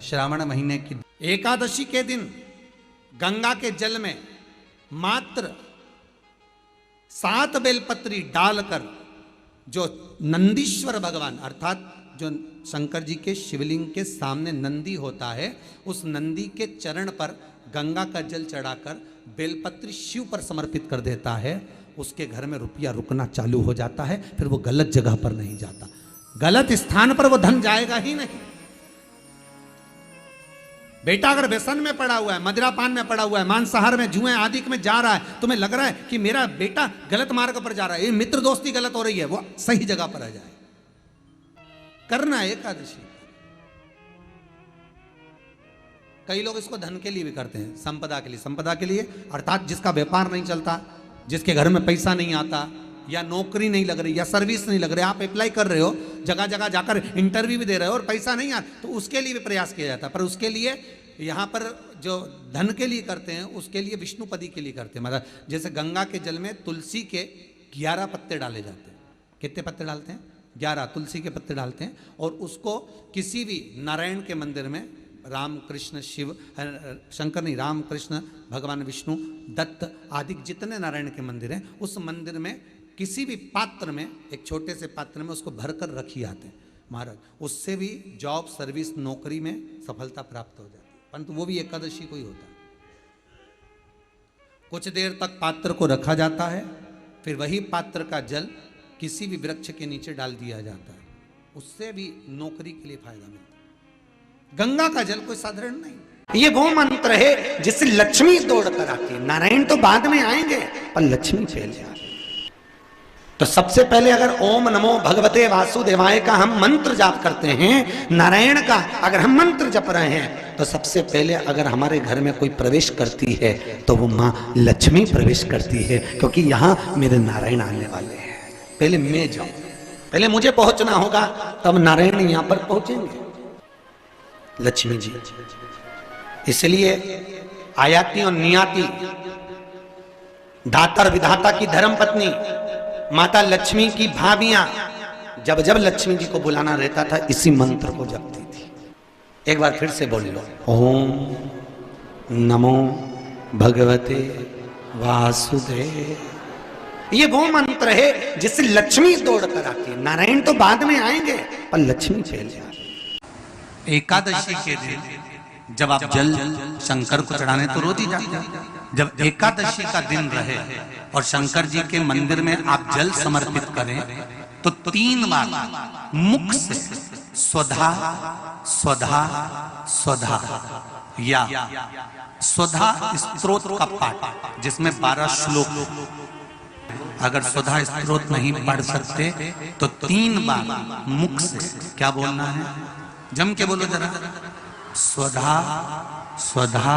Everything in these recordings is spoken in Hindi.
श्रावण महीने की एकादशी के दिन गंगा के जल में मात्र 7 बेलपत्री डालकर जो नंदीश्वर भगवान अर्थात जो शंकर जी के शिवलिंग के सामने नंदी होता है, उस नंदी के चरण पर गंगा का जल चढ़ाकर बेलपत्री शिव पर समर्पित कर देता है, उसके घर में रुपया रुकना चालू हो जाता है। फिर वो गलत जगह पर नहीं जाता, गलत स्थान पर वो धन जाएगा ही नहीं। बेटा अगर व्यसन में पड़ा हुआ है, मदिरापान में पड़ा हुआ है, मांसाहार में, जुए आदि में जा रहा है, तुम्हें लग रहा है कि मेरा बेटा गलत मार्ग पर जा रहा है, ये मित्र दोस्ती गलत हो रही है, वो सही जगह पर आ जाए। करना है एकादशी। कई लोग इसको धन के लिए भी करते हैं, संपदा के लिए। संपदा के लिए अर्थात जिसका व्यापार नहीं चलता, जिसके घर में पैसा नहीं आता, या नौकरी नहीं लग रही, या सर्विस नहीं लग रही, आप अप्लाई कर रहे हो, जगह जगह जाकर इंटरव्यू भी दे रहे हो और पैसा नहीं आ, तो उसके लिए भी प्रयास किया जाता है। पर उसके लिए यहाँ पर जो धन के लिए करते हैं, उसके लिए विष्णुपदी के लिए करते हैं। मतलब जैसे गंगा के जल में तुलसी के 11 पत्ते डाले जाते हैं। कितने पत्ते डालते हैं? 11 तुलसी के पत्ते डालते हैं, और उसको किसी भी नारायण के मंदिर में, राम कृष्ण शिव, शंकर नहीं, राम कृष्ण भगवान विष्णु दत्त आदि जितने नारायण के मंदिर हैं, उस मंदिर में किसी भी पात्र में, एक छोटे से पात्र में उसको भरकर रखी आते हैं महाराज। उससे भी जॉब, सर्विस, नौकरी में सफलता प्राप्त हो जाती है। परंतु वो भी एकादशी को ही होता है। कुछ देर तक पात्र को रखा जाता है, फिर वही पात्र का जल किसी भी वृक्ष के नीचे डाल दिया जाता है, उससे भी नौकरी के लिए फायदा मिलता है। गंगा का जल कोई साधारण नहीं। ये वो मंत्र है जिससे लक्ष्मी दौड़ कर आती है। नारायण तो बाद में आएंगे, पर लक्ष्मी पहले आती है। तो सबसे पहले अगर ओम नमो भगवते वासुदेवाय का हम मंत्र जाप करते हैं, नारायण का अगर हम मंत्र जप रहे हैं, तो सबसे पहले अगर हमारे घर में कोई प्रवेश करती है तो वो माँ लक्ष्मी प्रवेश करती है, क्योंकि यहाँ मेरे नारायण आने वाले हैं। पहले मैं जाऊं, पहले मुझे पहुंचना होगा, तब नारायण यहाँ पर पहुंचेंगे, लक्ष्मी जी। इसलिए आयाती और नियाती, दाता विधाता की धर्म पत्नी माता लक्ष्मी की भाभियां जब जब लक्ष्मी जी को बुलाना रहता था, इसी मंत्र को जपती थी। एक बार फिर से बोल लो, ओम नमो भगवते वासुदेव। ये वो मंत्र है जिससे लक्ष्मी दौड़ कर आती है। नारायण तो बाद में आएंगे, पर लक्ष्मी पहले आती है। एकादशी के दिन जब आप जल शंकर को चढ़ाने तो रोज ही जाते हैं। जब एकादशी का दिन रहे और शंकर जी के मंदिर में आप जल समर्पित करें, तो 3 बार मुख से स्वधा स्वधा स्वधा या स्वधा स्तोत्र का पाठ, जिसमें 12 श्लोक। अगर स्वधा स्तोत्र नहीं पढ़ सकते तो 3 बार मुख से क्या बोलना है? जम के बोलो जरा, स्वधा स्वधा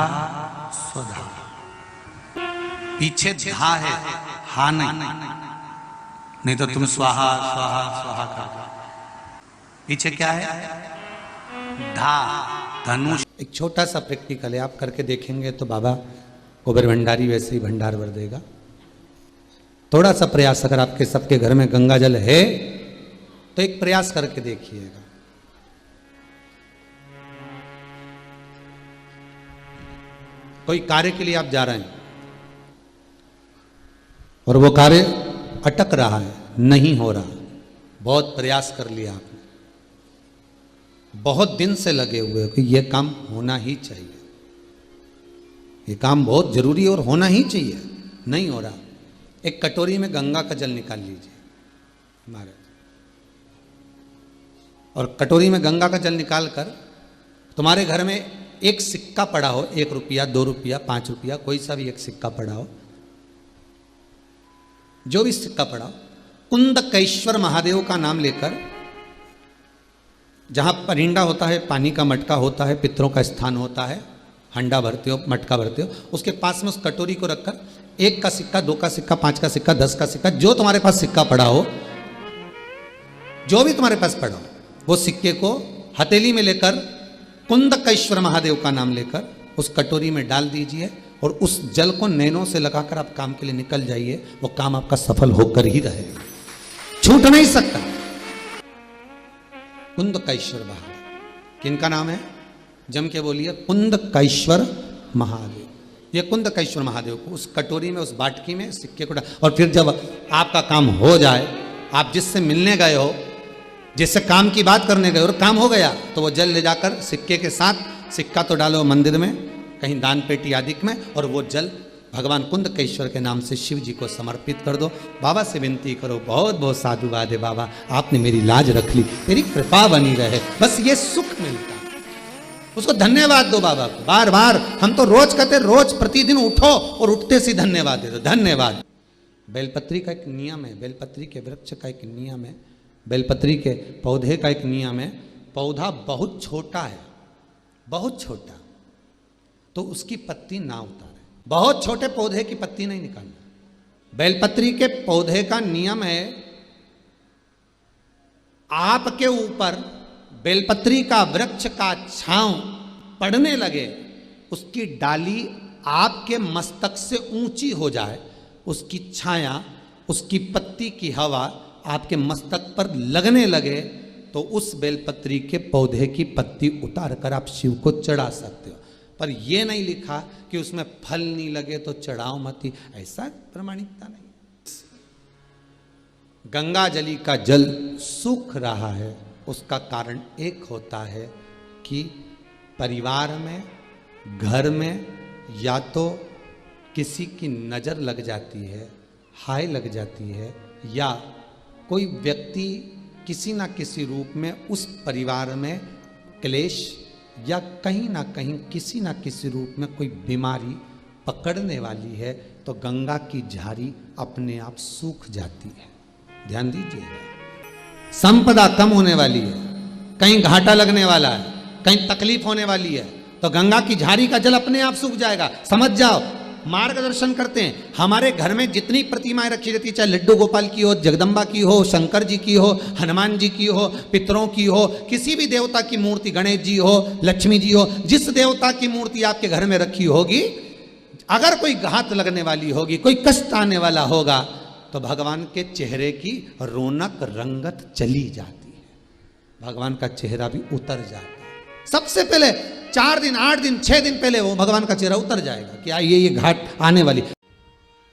स्वधा। पीछे धा है, हा नहीं तो तुम स्वाहा स्वाहा स्वाहा का। पीछे क्या है? धा, धनुष। एक छोटा सा प्रैक्टिकल है, आप करके देखेंगे तो बाबा कुबेर भंडारी वैसे ही भंडार भर देगा। थोड़ा सा प्रयास, अगर आपके सबके घर में गंगा जल है तो एक प्रयास करके देखिएगा। कोई कार्य के लिए आप जा रहे हैं और वो कार्य अटक रहा है, नहीं हो रहा, बहुत प्रयास कर लिया आपने, बहुत दिन से लगे हुए कि ये काम होना ही चाहिए, ये काम बहुत जरूरी है और होना ही चाहिए, नहीं हो रहा। एक कटोरी में गंगा का जल निकाल लीजिए महाराज, और कटोरी में गंगा का जल निकालकर तुम्हारे घर में एक सिक्का पड़ा हो, 1 रुपया, 2 रुपया, 5 रुपया, कोई सा भी एक सिक्का पड़ा हो, जो भी सिक्का पड़ा, कुंदकेश्वर महादेव का नाम लेकर, जहां परिंडा होता है, पानी का मटका होता है, पितरों का स्थान होता है, हंडा भरते हो, मटका भरते हो, उसके पास में उस कटोरी को रखकर 1 का सिक्का, 2 का सिक्का, 5 का सिक्का, 10 का सिक्का, जो तुम्हारे पास सिक्का पड़ा हो, जो भी तुम्हारे पास पड़ा हो, वो सिक्के को हथेली में लेकर कुंदकेश्वर महादेव का नाम लेकर उस कटोरी में डाल दीजिए, और उस जल को नैनों से लगाकर आप काम के लिए निकल जाइए। वो काम आपका सफल होकर ही रहेगा, छूट नहीं सकता। कुंदकेश्वर महादेव किनका नाम है? जम के बोलिए कुंदकेश्वर महादेव। ये कुंदकेश्वर महादेव को उस कटोरी में, उस बाटकी में सिक्के को और फिर जब आपका काम हो जाए, आप जिससे मिलने गए हो, जिससे काम की बात करने गए और काम हो गया, तो वो जल ले जाकर सिक्के के साथ, सिक्का तो डालो मंदिर में कहीं दान पेटी आदि में, और वो जल भगवान कुंदकेश्वर के नाम से शिव जी को समर्पित कर दो। बाबा से विनती करो, बहुत बहुत साधुवाद है बाबा, आपने मेरी लाज रख ली, तेरी कृपा बनी रहे, बस ये सुख मिलता। उसको धन्यवाद दो बाबा को बार बार। हम तो रोज कहते, रोज प्रतिदिन उठो और उठते से धन्यवाद दे दो, धन्यवाद। बेलपत्री का एक नियम है, बेलपत्री के वृक्ष का एक नियम है, बेलपत्री के पौधे का एक नियम है। पौधा बहुत छोटा है, बहुत छोटा, तो उसकी पत्ती ना उतारे। बहुत छोटे पौधे की पत्ती नहीं निकालना। बेलपत्री के पौधे का नियम है, आपके ऊपर बेलपत्री का वृक्ष का छांव पड़ने लगे, उसकी डाली आपके मस्तक से ऊंची हो जाए, उसकी छाया, उसकी पत्ती की हवा आपके मस्तक पर लगने लगे, तो उस बेलपत्री के पौधे की पत्ती उतार कर आप शिव को चढ़ा सकते हो। पर यह नहीं लिखा कि उसमें फल नहीं लगे तो चढ़ाओ मत, ऐसा प्रमाणिकता नहीं। गंगा जली का जल सूख रहा है, उसका कारण एक होता है कि परिवार में, घर में या तो किसी की नज़र लग जाती है, हाय लग जाती है, या कोई व्यक्ति किसी ना किसी रूप में उस परिवार में क्लेश या कहीं ना कहीं किसी ना किसी रूप में कोई बीमारी पकड़ने वाली है, तो गंगा की झारी अपने आप सूख जाती है। ध्यान दीजिएगा, संपदा कम होने वाली है, कहीं घाटा लगने वाला है, कहीं तकलीफ होने वाली है, तो गंगा की झारी का जल अपने आप सूख जाएगा। समझ जाओ, मार्गदर्शन करते हैं। हमारे घर में जितनी प्रतिमाएं रखी रहती, चाहे लड्डू गोपाल की हो, जगदम्बा की हो, शंकर जी की हो, हनुमान जी की हो, पितरों की हो, किसी भी देवता की मूर्ति, गणेश जी हो, लक्ष्मी जी हो, जिस देवता की मूर्ति आपके घर में रखी होगी, अगर कोई घात लगने वाली होगी, कोई कष्ट आने वाला होगा, तो भगवान के चेहरे की रौनक रंगत चली जाती है, भगवान का चेहरा भी उतर जाता है। सबसे पहले 4 दिन, 8 दिन, 6 दिन पहले वो भगवान का चेहरा उतर जाएगा कि ये घाट आने वाली।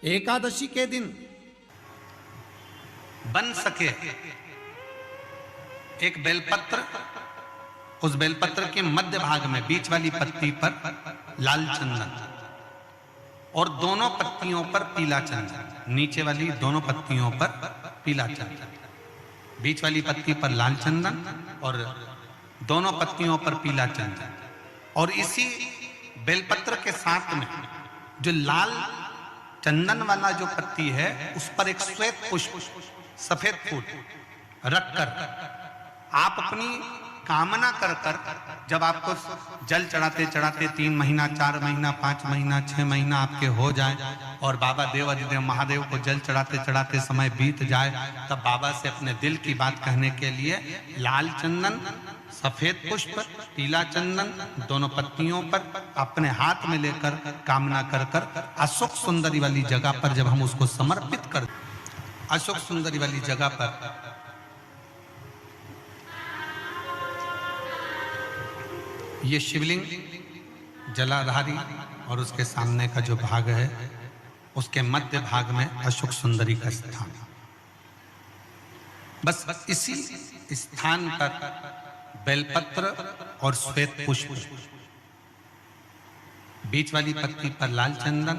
एकादशी के दिन बन सके एक बेलपत्र, उस बेलपत्र के मध्य भाग में बीच वाली पत्ती पर लाल चंदन और दोनों पत्तियों पर पीला चंदन, नीचे वाली दोनों पत्तियों पर पीला चंदन, बीच वाली पत्ती पर लाल चंदन और दोनों पत्तियों पर पीला चंदन, और इसी बेलपत्र के साथ में जो लाल चंदन वाला जो पत्ती है, उस पर एक श्वेत पुष्प, सफेद फूल रखकर आप अपनी कामना कर कर, जब आपको जल चढ़ाते चढ़ाते 3 महीना, 4 महीना, 5 महीना, 6 महीना आपके हो जाए और बाबा देव अधिदेव महादेव को जल चढ़ाते चढ़ाते समय बीत जाए, तब बाबा से अपने दिल की बात कहने के लिए लाल चंदन, सफेद पुष्प, पीला चंदन दोनों पत्तियों पर अपने हाथ में लेकर कामना कर कर अशोक सुंदरी वाली जगह पर जब हम उसको समर्पित कर, अशोक सुंदरी वाली जगह पर ये शिवलिंग जलाधारी और उसके सामने का जो भाग है, उसके मध्य भाग में अशोक सुंदरी का स्थान, बस इसी स्थान पर बेलपत्र और श्वेत पुष्प, बीच वाली पत्ती पर लाल चंदन,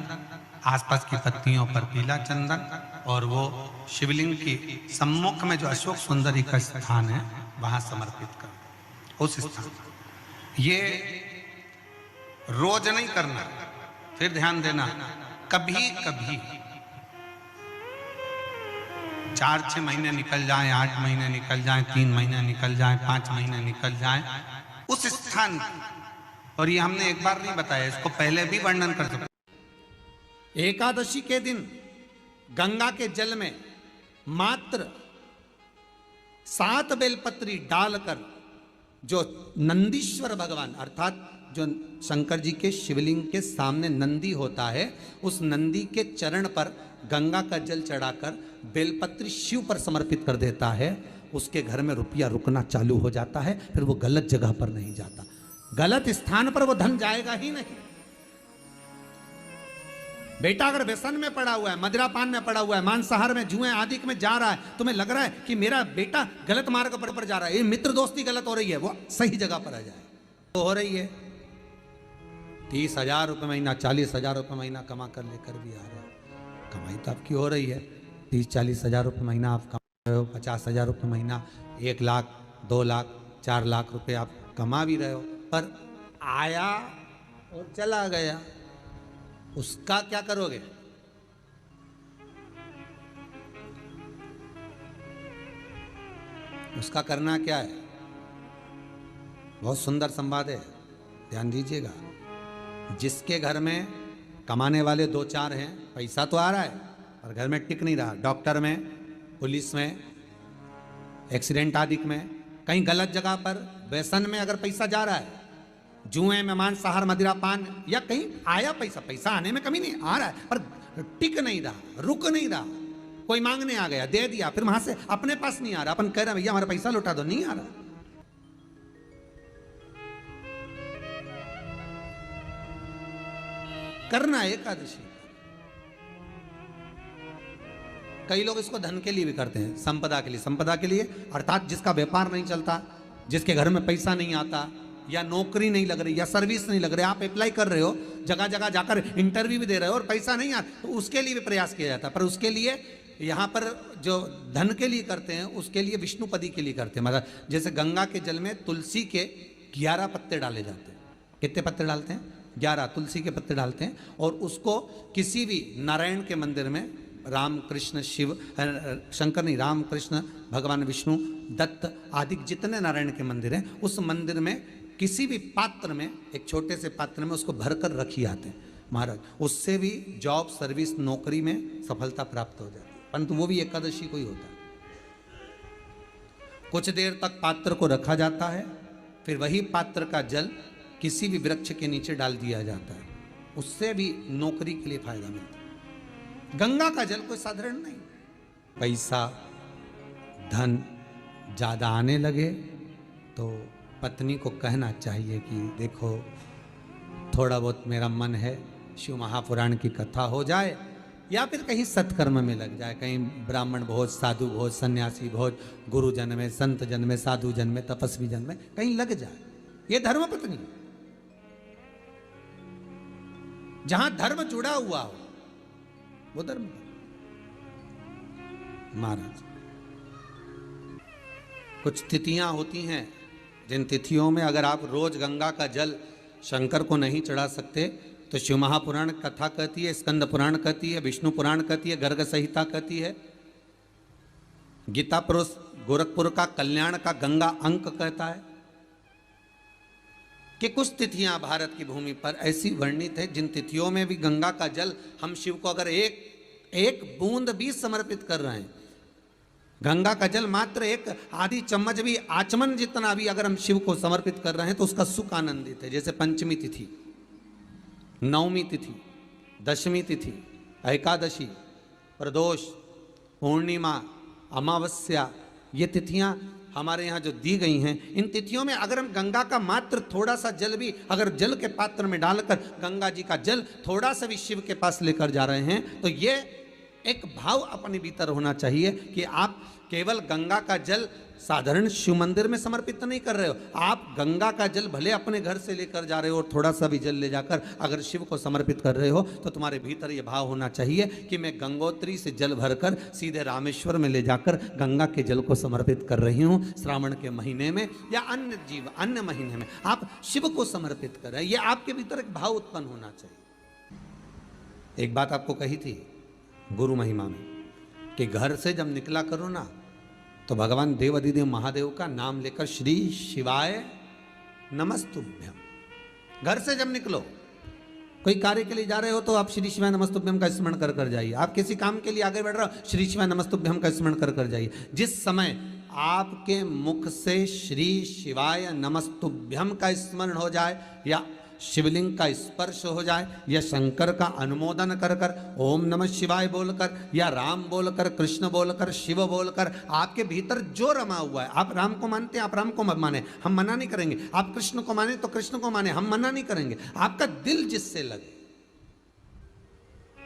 आसपास की पत्तियों पर पीला चंदन, और वो शिवलिंग की सम्मुख में जो अशोक सुंदरी का स्थान है वहां समर्पित कर। उस स्थान ये रोज नहीं करना, फिर ध्यान देना, कभी कभी 4-6 महीने निकल जाएं, 8 महीने निकल जाएं, 3 महीने निकल जाएं, 5 महीने निकल जाएं, उस स्थान, और ये हमने एक बार नहीं बताया, इसको पहले भी वर्णन कर सकते। एकादशी के दिन गंगा के जल में मात्र 7 बेलपत्री डालकर, जो नंदीश्वर भगवान अर्थात जो शंकर जी के शिवलिंग के सामने नंदी होता है, उस नंदी के चरण पर गंगा का जल चढ़ाकर बेलपत्री शिव पर समर्पित कर देता है, उसके घर में रुपया रुकना चालू हो जाता है, फिर वो गलत जगह पर नहीं जाता। गलत स्थान पर वो धन जाएगा ही नहीं। बेटा अगर व्यसन में पड़ा हुआ है, मदिरा पान में पड़ा हुआ है, मांसाहार में, जुए आदि में जा रहा है, तुम्हें लग रहा है कि मेरा बेटा गलत मार्ग पर जा रहा है, ये मित्र दोस्ती गलत हो रही है, वो सही जगह पर आ जाए तो हो रही है। 30,000 रुपये महीना, 40,000 रुपये महीना कमा कर लेकर भी आ रहा है, कमाई तो आपकी हो रही है। 30-40 हज़ार रुपये महीना आप कमा रहे हो, 50,000 रुपये महीना, 1 लाख, 2 लाख, 4 लाख रुपए आप कमा भी रहे हो, पर आया और चला गया, उसका क्या करोगे? उसका करना क्या है? बहुत सुंदर संवाद है, ध्यान दीजिएगा। जिसके घर में कमाने वाले 2-4 हैं, पैसा तो आ रहा है और घर में टिक नहीं रहा, डॉक्टर में, पुलिस में, एक्सीडेंट आदि में, कहीं गलत जगह पर व्यसन में अगर पैसा जा रहा है, जुए में, मांसाहार, मदिरा पान, या कहीं आया पैसा, पैसा आने में कमी नहीं, आ रहा है पर टिक नहीं रहा, रुक नहीं रहा, कोई मांगने आ गया, दे दिया, फिर वहां से अपने पास नहीं आ रहा, अपन कह रहे हैं भैया हमारा पैसा लौटा दो, नहीं आ रहा। करना एकादशी। कई लोग इसको धन के लिए भी करते हैं, संपदा के लिए। संपदा के लिए अर्थात जिसका व्यापार नहीं चलता, जिसके घर में पैसा नहीं आता, या नौकरी नहीं लग रही, या सर्विस नहीं लग रही, आप अप्लाई कर रहे हो, जगह जगह जाकर इंटरव्यू भी दे रहे हो और पैसा नहीं आता, तो उसके लिए भी प्रयास किया जाता है। पर उसके लिए यहाँ पर जो धन के लिए करते हैं, उसके लिए विष्णुपदी के लिए करते हैं। मतलब जैसे गंगा के जल में तुलसी के 11 पत्ते डाले जाते हैं। कितने पत्ते डालते हैं? 11 तुलसी के पत्ते डालते हैं, और उसको किसी भी नारायण के मंदिर में, राम कृष्ण शिव, शंकर नहीं, राम कृष्ण भगवान विष्णु, दत्त आदि जितने नारायण के मंदिर हैं, उस मंदिर में किसी भी पात्र में, एक छोटे से पात्र में उसको भर कर रखी आते हैं महाराज। उससे भी जॉब, सर्विस, नौकरी में सफलता प्राप्त हो जाती है, परंतु वो भी एकादशी को ही होता है। कुछ देर तक पात्र को रखा जाता है, फिर वही पात्र का जल किसी भी वृक्ष के नीचे डाल दिया जाता है, उससे भी नौकरी के लिए फायदा मिलता है। गंगा का जल कोई साधारण नहीं। पैसा, धन ज्यादा आने लगे तो पत्नी को कहना चाहिए कि देखो थोड़ा बहुत मेरा मन है, शिव महापुराण की कथा हो जाए, या फिर कहीं सत्कर्म में लग जाए, कहीं ब्राह्मण भोज, साधु भोज, सन्यासी भोज, गुरु जन में, संत जन में, साधु जन में, तपस्वी जन में कहीं लग जाए। ये धर्म पत्नी। जहां धर्म जुड़ा हुआ हो वो धर्म। महाराज कुछ तिथियां होती हैं, जिन तिथियों में अगर आप रोज गंगा का जल शंकर को नहीं चढ़ा सकते, तो शिव महापुराण कथा कहती है, स्कंद पुराण कहती है, विष्णु पुराण कहती है, गर्ग संहिता कहती है, गीता पुरुष गोरखपुर का कल्याण का गंगा अंक कहता है कि कुछ तिथियां भारत की भूमि पर ऐसी वर्णित है जिन तिथियों में भी गंगा का जल हम शिव को अगर एक बूंद भी समर्पित कर रहे हैं, गंगा का जल मात्र एक आधी चम्मच भी, आचमन जितना भी अगर हम शिव को समर्पित कर रहे हैं, तो उसका सुख आनंदित है। जैसे पंचमी तिथि, नवमी तिथि, दशमी तिथि, एकादशी, प्रदोष, पूर्णिमा, अमावस्या, ये तिथियां हमारे यहाँ जो दी गई हैं, इन तिथियों में अगर हम गंगा का मात्र थोड़ा सा जल भी अगर जल के पात्र में डालकर गंगा जी का जल थोड़ा सा भी शिव के पास लेकर जा रहे हैं, तो ये एक भाव अपने भीतर होना चाहिए कि आप केवल गंगा का जल साधारण शिव मंदिर में समर्पित नहीं कर रहे हो, आप गंगा का जल भले अपने घर से लेकर जा रहे हो और थोड़ा सा भी जल ले जाकर अगर शिव को समर्पित कर रहे हो, तो तुम्हारे भीतर ये भाव होना चाहिए कि मैं गंगोत्री से जल भरकर सीधे रामेश्वर में ले जाकर गंगा के जल को समर्पित कर रही हूँ। श्रावण के महीने में या अन्य महीने में आप शिव को समर्पित कर रहे हैं, ये आपके भीतर एक भाव उत्पन्न होना चाहिए। एक बात आपको कही थी गुरु महिमा में कि घर से जब निकला करो ना, तो भगवान देवाधिदेव महादेव का नाम लेकर श्री शिवाय नमस्तुभ्यम। घर से जब निकलो, कोई कार्य के लिए जा रहे हो तो आप श्री शिवाय नमस्तुभ्यम का स्मरण कर कर जाइए। आप किसी काम के लिए आगे बढ़ रहे हो, श्री शिवाय नमस्तुभ्यम का स्मरण कर कर जाइए। जिस समय आपके मुख से श्री शिवाय नमस्तुभ्यम का स्मरण हो जाए या शिवलिंग का स्पर्श हो जाए या शंकर का अनुमोदन कर कर ओम नमः शिवाय बोलकर या राम बोलकर कृष्ण बोलकर शिव बोलकर आपके भीतर जो रमा हुआ है, आप राम को मानते हैं आप राम को मत माने, हम मना नहीं करेंगे, आप कृष्ण को माने तो कृष्ण को माने, हम मना नहीं करेंगे, आपका दिल जिससे लगे,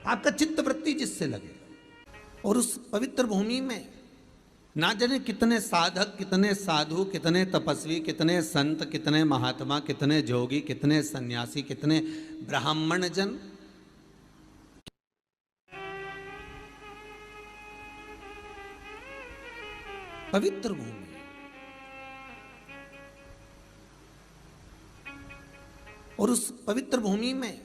आपका चित्त वृत्ति जिससे लगे। और उस पवित्र भूमि में ना जाने कितने साधक, कितने साधु, कितने तपस्वी, कितने संत, कितने महात्मा, कितने जोगी, कितने सन्यासी, कितने ब्राह्मण जन पवित्र भूमि। और उस पवित्र भूमि में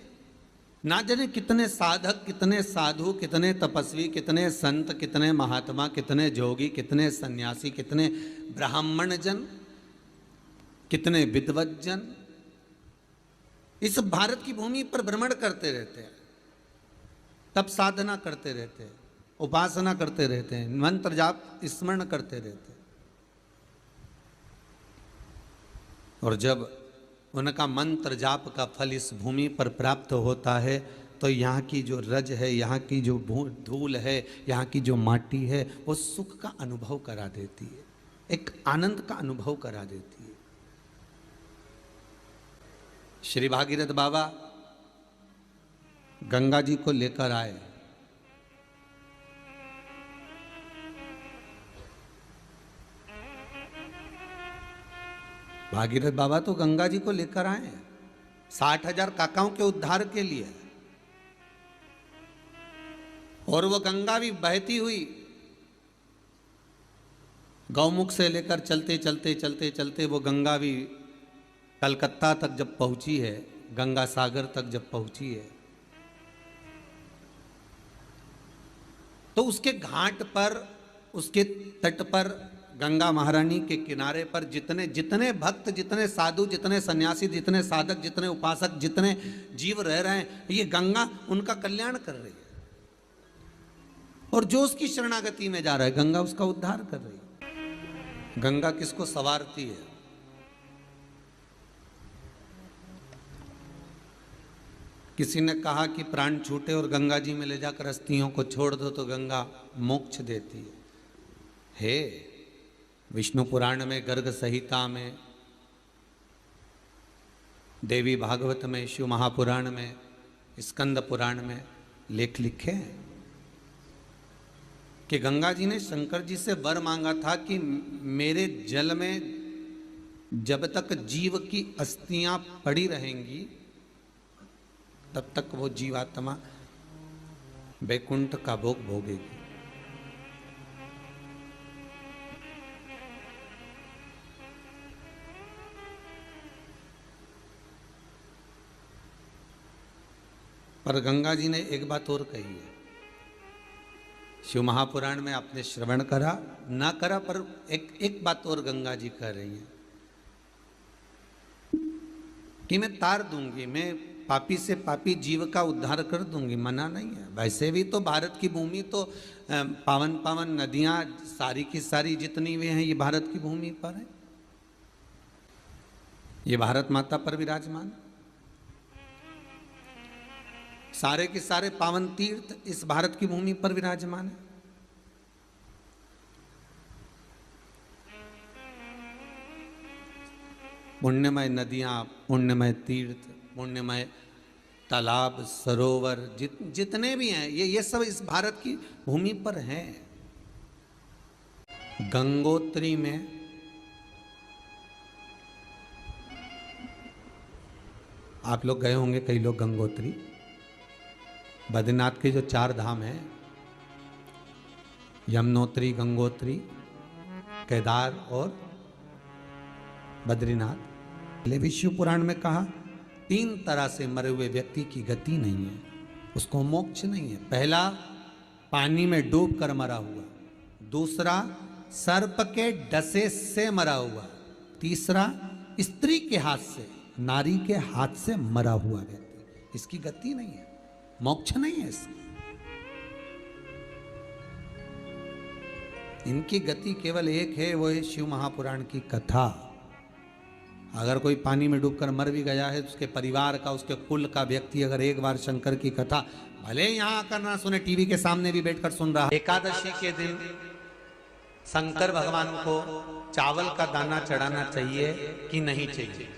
ना जाने कितने साधक, कितने साधु, कितने तपस्वी, कितने संत, कितने महात्मा, कितने जोगी, कितने सन्यासी, कितने ब्राह्मण जन, कितने विद्वत जन इस भारत की भूमि पर भ्रमण करते रहते हैं, तप साधना करते रहते हैं, उपासना करते रहते हैं, मंत्र जाप स्मरण करते रहते हैं। और जब उनका मंत्र जाप का फल इस भूमि पर प्राप्त होता है तो यहाँ की जो रज है, यहाँ की जो धूल है, यहाँ की जो माटी है, वो सुख का अनुभव करा देती है, एक आनंद का अनुभव करा देती है। श्री भागीरथ बाबा गंगा जी को लेकर आए। भागीरथ बाबा तो गंगा जी को लेकर आए 60,000 काकाओं के उद्धार के लिए, और वो गंगा भी बहती हुई गौमुख से लेकर चलते चलते चलते चलते वो गंगा भी कलकत्ता तक जब पहुंची है, गंगा सागर तक जब पहुंची है, तो उसके घाट पर, उसके तट पर, गंगा महारानी के किनारे पर जितने जितने भक्त, जितने साधु, जितने सन्यासी, जितने साधक, जितने उपासक, जितने जीव रह रहे हैं, ये गंगा उनका कल्याण कर रही है। और जो उसकी शरणागति में जा रहा है, गंगा उसका उद्धार कर रही है। गंगा किसको संवारती है? किसी ने कहा कि प्राण छूटे और गंगा जी में ले जाकर अस्थियों को छोड़ दो तो गंगा मोक्ष देती है। विष्णु पुराण में, गर्ग संहिता में, देवी भागवत में, शिव महापुराण में, स्कंद पुराण में लेख लिखे हैं कि गंगा जी ने शंकर जी से वर मांगा था कि मेरे जल में जब तक जीव की अस्थियां पड़ी रहेंगी तब तक वो जीवात्मा वैकुंठ का भोग भोगेगी। पर गंगा जी ने एक बात और कही है, शिव महापुराण में आपने श्रवण करा ना करा, पर एक बात और गंगा जी कह रही हैं कि मैं तार दूंगी, मैं पापी से पापी जीव का उद्धार कर दूंगी, मना नहीं है। वैसे भी तो भारत की भूमि तो पावन पावन नदियां सारी की सारी जितनी भी हैं ये भारत की भूमि पर है, ये भारत माता पर विराजमान, सारे के सारे पावन तीर्थ इस भारत की भूमि पर विराजमान है। पुण्यमय नदियां, पुण्यमय तीर्थ, पुण्यमय तालाब, सरोवर जितने भी हैं ये सब इस भारत की भूमि पर हैं। गंगोत्री में आप लोग गए होंगे, कई लोग गंगोत्री, बद्रीनाथ के जो 4 धाम हैं, यमुनोत्री, गंगोत्री, केदार और बद्रीनाथ। विष्णु पुराण में कहा 3 तरह से मरे हुए व्यक्ति की गति नहीं है, उसको मोक्ष नहीं है। पहला, पानी में डूब कर मरा हुआ, दूसरा सर्प के डसे से मरा हुआ, तीसरा स्त्री के हाथ से, नारी के हाथ से मरा हुआ व्यक्ति, इसकी गति नहीं है, मोक्ष नहीं है इसकी। इनकी गति केवल एक है, वो है शिव महापुराण की कथा। अगर कोई पानी में डूबकर मर भी गया है तो उसके परिवार का, उसके कुल का व्यक्ति अगर एक बार शंकर की कथा भले यहाँ आकर ना सुने, टीवी के सामने भी बैठकर सुन रहा है। एकादशी के दिन शंकर भगवान को चावल का दाना चढ़ाना चाहिए कि नहीं चाहिए?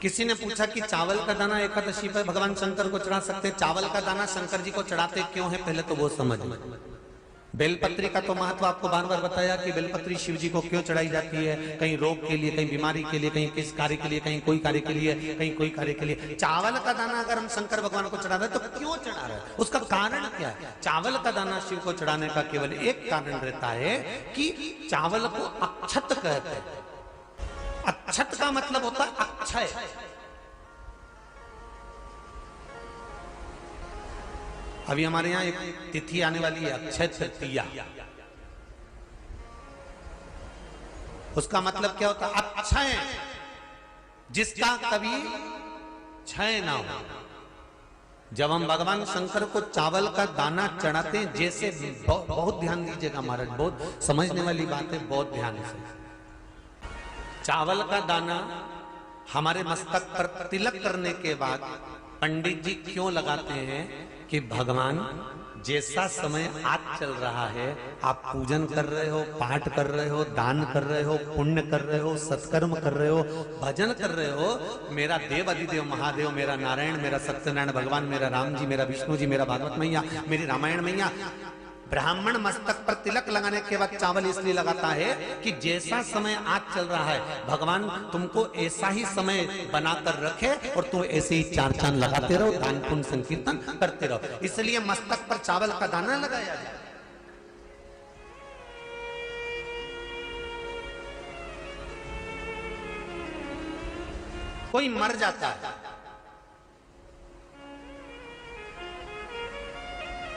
किसी ने पूछा कि चावल का दाना एकादशी पर भगवान शंकर को चढ़ा सकते हैं, चावल का दाना शंकर जी को चढ़ाते क्यों है, पहले तो वो समझ। बेलपत्री का तो महत्व आपको बार बार बताया कि बेलपत्री शिव जी को क्यों चढ़ाई जाती है, कहीं रोग के लिए, कहीं बीमारी के लिए, कहीं किस कार्य के लिए, कहीं कोई कार्य के लिए, कहीं कोई कार्य के लिए। चावल का दाना अगर हम शंकर भगवान को चढ़ा रहे हैं तो क्यों चढ़ा रहे हैं, उसका कारण क्या है? चावल का दाना शिव को चढ़ाने का केवल एक कारण रहता है कि चावल को अक्षत कहते हैं। अक्षत का मतलब होता है अक्षय। अभी हमारे यहाँ एक तिथि आने वाली है, अक्षय तृतीया। उसका मतलब क्या होता है? अक्षय, जिसका कभी क्षय ना हो। जब हम भगवान शंकर को चावल का दाना चढ़ाते हैं, जैसे बहुत ध्यान दीजिएगा महाराज, बहुत समझने वाली बात है, बहुत ध्यान से। चावल का दाना हमारे मस्तक पर तिलक करने के बाद पंडित जी क्यों लगाते हैं कि भगवान जैसा समय आज चल रहा है, आप पूजन कर रहे हो, पाठ कर रहे हो, दान कर रहे हो, पुण्य कर रहे हो, सत्कर्म कर रहे हो, भजन कर रहे हो, मेरा देव अधिदेव महादेव, मेरा नारायण, मेरा सत्यनारायण भगवान, मेरा राम जी, मेरा विष्णु जी, मेरा भागवत मैया, मेरी रामायण मैया, ब्राह्मण मस्तक पर तिलक लगाने के बाद चावल इसलिए लगाता है कि जैसा समय आज चल रहा है, भगवान तुमको ऐसा ही समय बनाकर रखे और तुम ऐसे ही चार चांद लगाते रहो, दान पुण्य संकीर्तन करते रहो, इसलिए मस्तक पर चावल का दाना लगाया जाए। कोई मर जाता है,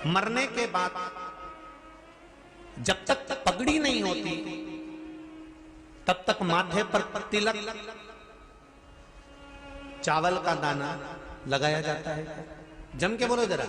मरने के बाद जब तक पगड़ी नहीं होती तब तक माथे पर तिलक, चावल का दाना लगाया जाता है। जम के बोलो जरा,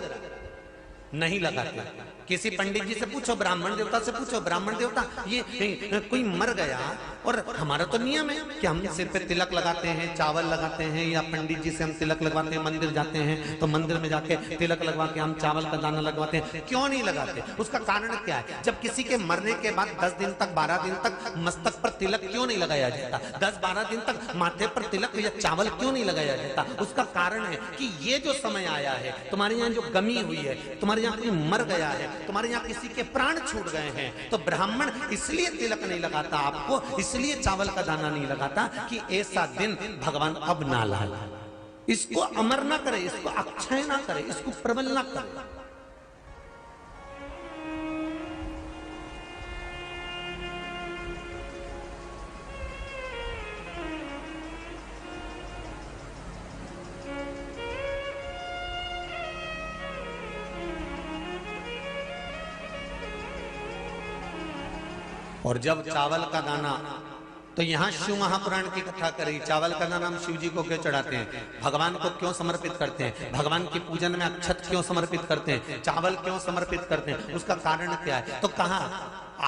नहीं लगाते। किसी पंडित जी से पूछो, ब्राह्मण देवता से पूछो, ब्राह्मण देवता ये कोई मर गया, और हमारा तो नियम है कि हम सिर पे तिलक लगाते हैं, चावल लगाते हैं, या पंडित जी से हम तिलक लगवाते हैं, मंदिर जाते हैं तो मंदिर में जाके तिलक लगवा के हम चावल का दाना लगवाते हैं, क्यों नहीं लगाते? उसका कारण क्या है? जब किसी के मरने के बाद 10 दिन तक, 12 दिन तक मस्तक पर तिलक क्यों नहीं लगाया जाता? 10-12 दिन तक माथे पर तिलक या चावल क्यों नहीं लगाया जाता? उसका कारण है कि ये जो समय आया है, तुम्हारे यहाँ जो गमी हुई है, तुम्हारे यहाँ कोई मर गया है, तुम्हारे यहाँ किसी के प्राण छूट गए हैं, तो ब्राह्मण इसलिए तिलक नहीं लगाता आपको, इसलिए चावल का दाना नहीं लगाता कि ऐसा दिन भगवान अब ना लाए, इसको अमर ना करे, इसको अक्षय ना करे, इसको प्रबल ना करे। और जब चावल का दाना, तो यहां शिव महापुराण की कथा करी, चावल का दाना हम शिव जी को क्यों चढ़ाते हैं, भगवान को क्यों समर्पित करते हैं, भगवान की पूजन में अक्षत क्यों समर्पित करते हैं, चावल क्यों समर्पित करते हैं, उसका कारण क्या है? तो कहा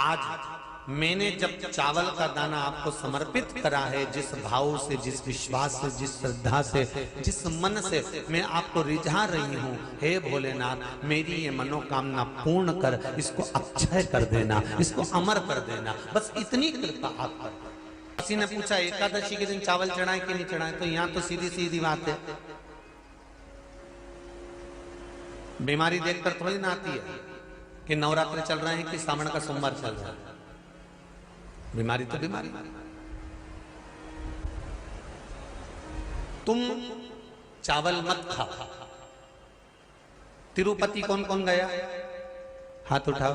आज मैंने जब चावल का दाना आपको समर्पित करा है, जिस भाव से, जिस विश्वास से, जिस श्रद्धा से, जिस मन से मैं आपको रिझा रही हूँ, हे भोलेनाथ मेरी ये मनोकामना पूर्ण कर, इसको अक्षय कर देना, इसको अमर कर देना, बस इतनी कृपा आप कर। किसी ने पूछा एकादशी के दिन चावल चढ़ाए कि नहीं चढ़ाए, तो यहाँ तो सीधी सीधी बात है, बीमारी देखकर थोड़ी ना आती है कि नवरात्र चल रहे हैं कि सावन का सोमवार चल रहा है, बीमारी तो बीमारी। तुम चावल मत खाओ। तिरुपति कौन कौन गया? हाथ उठाओ।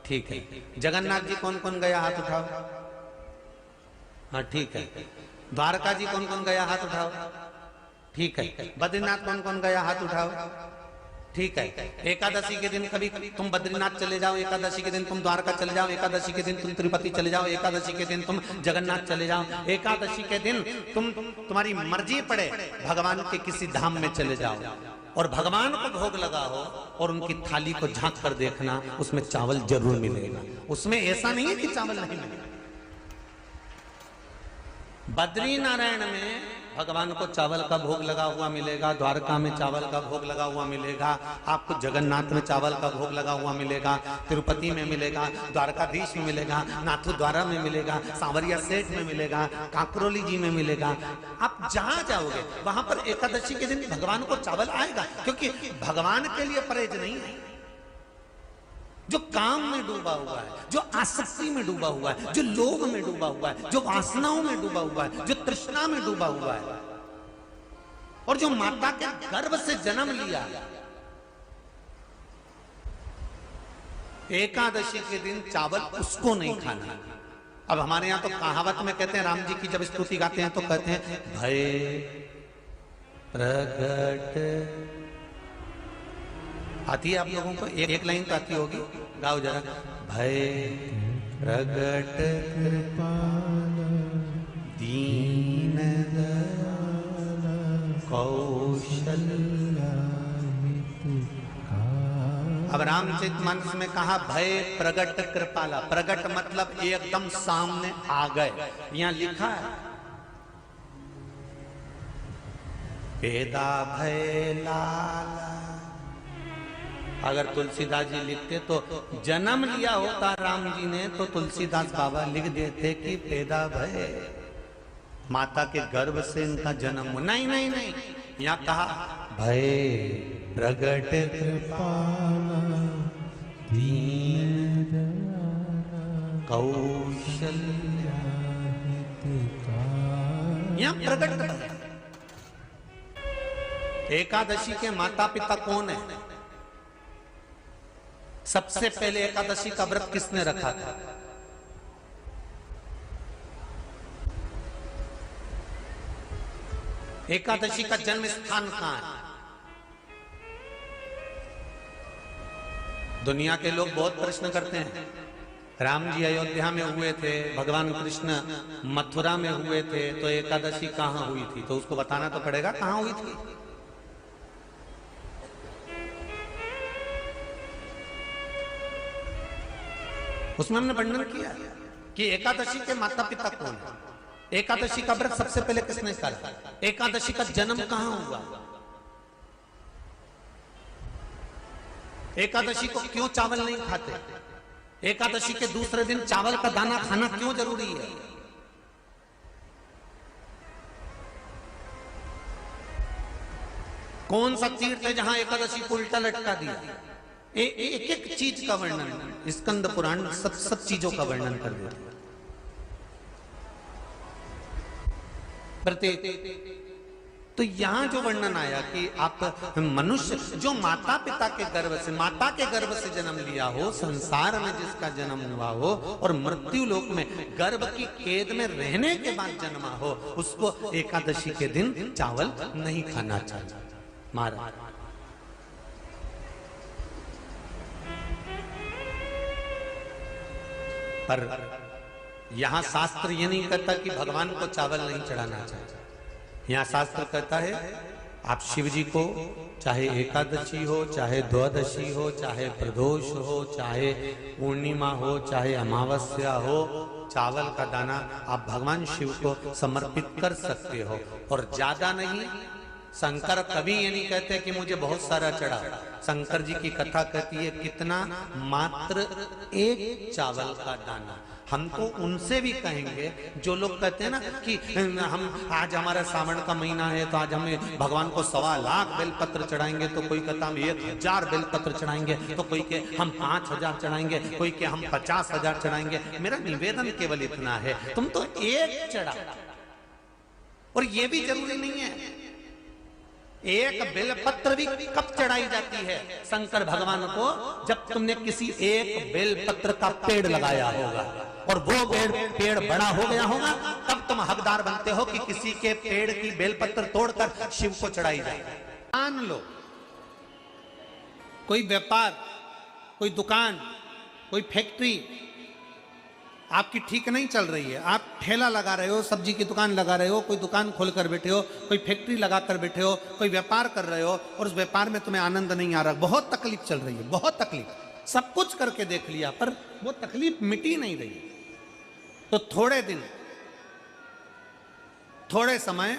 ठीक है। जगन्नाथ जी कौन कौन गया? हाथ उठाओ। हाँ ठीक है। द्वारका जी कौन कौन गया? हाथ उठाओ। ठीक है। बद्रीनाथ कौन कौन गया? हाथ उठाओ। ठीक है। एकादशी के दिन कभी तुम बद्रीनाथ चले जाओ, एकादशी के दिन तुम द्वारका चले जाओ, एकादशी के दिन तुम तिरुपति चले जाओ, एकादशी के दिन तुम जगन्नाथ चले जाओ, एकादशी के दिन तुम्हारी मर्जी पड़े भगवान के किसी धाम में चले जाओ और भगवान को भोग लगाओ और उनकी थाली को झांक कर देखना, उसमें चावल जरूर मिलेगा। उसमें ऐसा नहीं है कि चावल नहीं मिलेगा। बद्री नारायण में भगवान को चावल का भोग लगा हुआ मिलेगा, द्वारका में चावल का भोग लगा हुआ मिलेगा, आपको जगन्नाथ में चावल का भोग लगा हुआ मिलेगा, तिरुपति में मिलेगा, द्वारकाधीश में मिलेगा, नाथू द्वारा में मिलेगा, सांवरिया सेठ में मिलेगा, काकरोली जी में मिलेगा। आप जहां जाओगे वहां पर एकादशी के दिन भगवान को चावल आएगा, क्योंकि भगवान के लिए परहेज नहीं है। जो काम में डूबा हुआ है, जो आसक्ति में डूबा हुआ है, जो लोभ में डूबा हुआ है, जो वासनाओं में डूबा हुआ है, जो तृष्णा में डूबा हुआ है, और जो माता के गर्भ से जन्म लिया, एकादशी के दिन चावल उसको नहीं खाना। अब हमारे यहां तो कहावत में कहते हैं, राम जी की जब स्तुति गाते हैं तो कहते हैं भय प्रगट। आती है आप लोगों को? एक लाइन तो आती होगी, गाओ जरा। भय प्रगट दीन कौशल। अब रामचरितमानस में कहा भय प्रगट कृपाला। प्रगट मतलब एकदम सामने आ गए। यहां लिखा है पेदा भय लाला। अगर तुलसीदास जी लिखते तो जन्म लिया होता राम जी ने तो तुलसीदास बाबा लिख देते कि पैदा भय, माता के गर्भ से इनका जन्म हो। नहीं नहीं नहीं, यहाँ कहा भय प्रगट कृपाला दीन कौशल्या। यहाँ प्रगट। एकादशी के माता पिता कौन है? सबसे पहले एकादशी का व्रत किसने रखा था? एकादशी का जन्म स्थान कहां है? दुनिया के लोग बहुत प्रश्न करते हैं, राम जी अयोध्या में हुए थे, भगवान कृष्ण मथुरा में हुए थे, तो एकादशी कहां हुई थी? तो उसको बताना तो पड़ेगा कहां हुई थी। उसमें हमने वर्णन किया कि एकादशी के माता पिता कौन है, एकादशी का व्रत सबसे पहले किसने करा, एकादशी का जन्म कहां हुआ, एकादशी को क्यों चावल नहीं खाते, एकादशी के दूसरे दिन चावल का दाना खाना क्यों जरूरी है। कौन सा तीर्थ है जहां एकादशी को उल्टा लटका दिया। एक एक चीज का वर्णन स्कंद पुराण सब चीजों का वर्णन कर देता है। प्रत्येक तो यहां जो वर्णन आया कि आप मनुष्य जो माता पिता के गर्भ से, माता के गर्भ से जन्म लिया हो, संसार में जिसका जन्म हुआ हो और मृत्यु लोक में गर्भ की कैद में रहने के बाद जन्मा हो, उसको एकादशी के दिन चावल नहीं खाना चाहिए। महाराज पर यहां शास्त्र ये नहीं कहता कि भगवान को चावल नहीं चढ़ाना चाहिए। यहां शास्त्र कहता है आप शिव जी को चाहे एकादशी हो, चाहे द्वादशी हो, चाहे प्रदोष हो, चाहे पूर्णिमा हो, चाहे अमावस्या हो, चावल का दाना आप भगवान शिव को समर्पित कर सकते हो और ज्यादा नहीं। शंकर कभी ये नहीं कहते कि मुझे बहुत सारा चढ़ा। शंकर जी की कथा कहती है कितना, मात्र एक चावल का दाना। हम तो उनसे भी कहेंगे जो लोग कहते हैं ना कि हम आज हमारा सावन का महीना है तो आज हमें भगवान को 1.25 लाख बेलपत्र चढ़ाएंगे, तो कोई कहता हम 1000 बेलपत्र चढ़ाएंगे, तो कोई के हम 5000 चढ़ाएंगे, कोई के हम 50,000 चढ़ाएंगे। मेरा निवेदन केवल इतना है, तुम तो एक चढ़ा। और ये भी जरूरी नहीं है, एक बेलपत्र भी कब चढ़ाई जाती है शंकर भगवान को, जब तुमने किसी एक बेलपत्र का पेड़ लगाया होगा और वो पेड़ बड़ा हो गया होगा, तब तुम हकदार बनते हो कि किसी के पेड़ की बेलपत्र तोड़कर शिव को चढ़ाई जाए। मान लो कोई व्यापार, कोई दुकान, कोई फैक्ट्री आपकी ठीक नहीं चल रही है, आप ठेला लगा रहे हो, सब्जी की दुकान लगा रहे हो, कोई दुकान खोल कर बैठे हो, कोई फैक्ट्री लगा कर बैठे हो, कोई व्यापार कर रहे हो और उस व्यापार में तुम्हें आनंद नहीं आ रहा, बहुत तकलीफ चल रही है, बहुत तकलीफ, सब कुछ करके देख लिया पर वो तकलीफ मिटी नहीं रही। तो थोड़े दिन थोड़े समय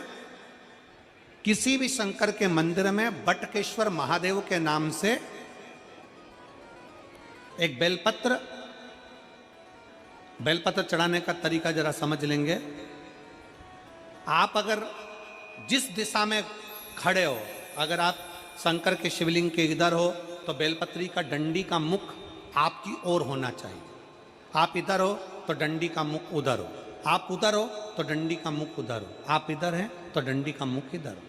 किसी भी शंकर के मंदिर में बटकेश्वर महादेव के नाम से एक बेलपत्र चढ़ाने का तरीका जरा समझ लेंगे। आप अगर जिस दिशा में खड़े हो, अगर आप शंकर के शिवलिंग के इधर हो तो बेलपत्री का डंडी का मुख आपकी ओर होना चाहिए। आप इधर हो तो डंडी का मुख उधर हो, आप उधर हो तो डंडी का मुख उधर हो, आप इधर हैं तो डंडी का मुख इधर हो।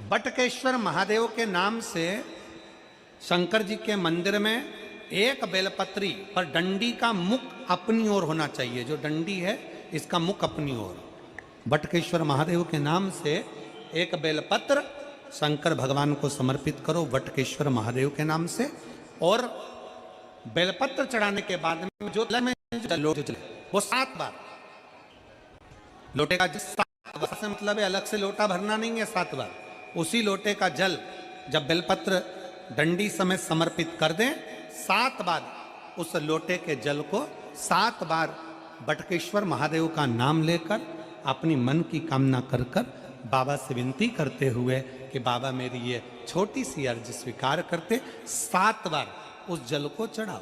बटकेश्वर महादेव के नाम से शंकर जी के मंदिर में एक बेलपत्री पर डंडी का मुख अपनी ओर होना चाहिए। जो डंडी है इसका मुख अपनी ओर। बटकेश्वर महादेव के नाम से एक बेलपत्र शंकर भगवान को समर्पित करो बटकेश्वर महादेव के नाम से। और बेलपत्र चढ़ाने के बाद में जो जल में लोटे चले वो 7 बार लोटे का 7 बार से मतलब है अलग से लोटा भरना नहीं है, 7 बार उसी लोटे का जल जब बेलपत्र डंडी समेत समर्पित कर दें, 7 बार उस लोटे के जल को 7 बार बटकेश्वर महादेव का नाम लेकर अपनी मन की कामना कर कर बाबा से विनती करते हुए कि बाबा मेरी ये छोटी सी अर्ज स्वीकार करते, 7 बार उस जल को चढ़ाओ।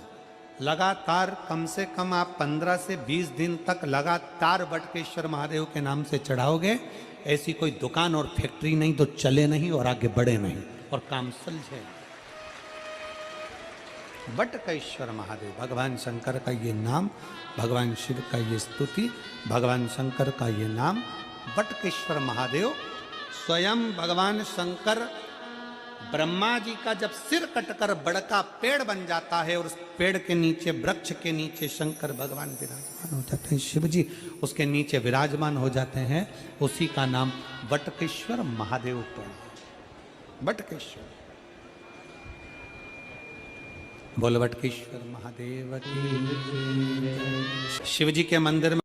लगातार कम से कम आप 15 से 20 दिन तक लगातार बटकेश्वर महादेव के नाम से चढ़ाओगे। ऐसी कोई दुकान और फैक्ट्री नहीं तो चले नहीं और आगे बढ़े नहीं और काम सुलझे। बटकेश्वर महादेव, भगवान शंकर का ये नाम, भगवान शिव का ये स्तुति, भगवान शंकर का ये नाम बटकेश्वर महादेव। स्वयं भगवान शंकर ब्रह्मा जी का जब सिर कटकर बड़का पेड़ बन जाता है और उस पेड़ के नीचे, वृक्ष के नीचे शंकर भगवान विराजमान हो जाते हैं, शिव जी उसके नीचे विराजमान हो जाते हैं, उसी का नाम बटकेश्वर महादेव पड़ा। बटकेश्वर, बोल बटकेश्वर महादेव की। शिव जी के मंदिर में